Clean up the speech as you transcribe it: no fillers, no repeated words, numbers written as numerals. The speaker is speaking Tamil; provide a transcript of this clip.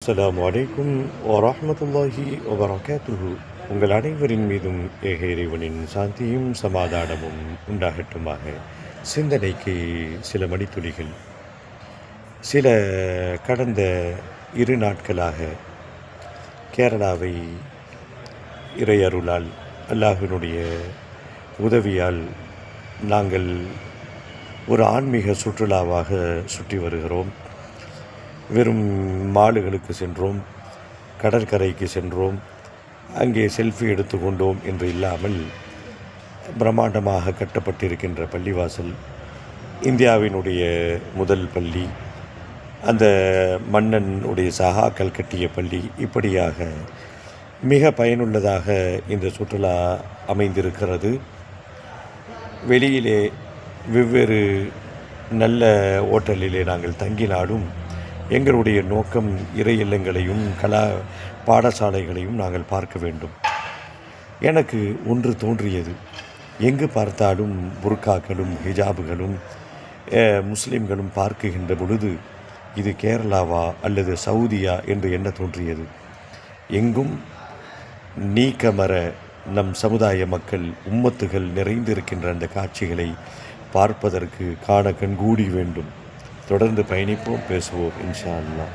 அஸ்ஸலாமு அலைக்கும் வரஹ்மத்துல்லாஹி வபரகாத்துஹு. உங்கள் அனைவரின் மீதும் ஏக இறைவனின் சாந்தியும் சமாதானமும் உண்டாகட்டுமாக. சிந்தனைக்கு சில மணித்துளிகள். சில கடந்த 2 நாட்களாக கேரளாவை இறையருளால் அல்லாஹ்வினுடைய உதவியால் நாங்கள் ஒரு ஆன்மீக சுற்றுலாவாக சுற்றி வருகிறோம். வெறும் மாலுகளுக்கு சென்றோம், கடற்கரைக்கு சென்றோம், அங்கே செல்ஃபி எடுத்துக்கொண்டோம் என்று இல்லாமல் பிரம்மாண்டமாக கட்டப்பட்டிருக்கின்ற பள்ளிவாசல், இந்தியாவினுடைய முதல் பள்ளி, அந்த மன்னன் உடைய சகாக்கள் கட்டிய பள்ளி, இப்படியாக மிக பயனுள்ளதாக இந்த சுற்றுலா அமைந்திருக்கிறது. வெளியிலே வெவ்வேறு நல்ல ஓட்டலிலே நாங்கள் தங்கினாலும் எங்களுடைய நோக்கம் இறை இல்லங்களையும் பாடசாலைகளையும் நாங்கள் பார்க்க வேண்டும். எனக்கு ஒன்று தோன்றியது. எங்கு பார்த்தாலும் புர்காக்களும் ஹிஜாபுகளும் முஸ்லிம்களும் பார்க்குகின்ற பொழுது இது கேரளாவா அல்லது சவுதியா என்று எண்ண தோன்றியது. எங்கும் நீக்கமற நம் சமுதாய மக்கள் உம்மத்துகள் நிறைந்திருக்கின்ற அந்த காட்சிகளை பார்ப்பதற்கு காண கண்கூடி வேண்டும். தொடர்ந்து பயணிப்போம், பேசுவோம் இன்ஷா அல்லாஹ்.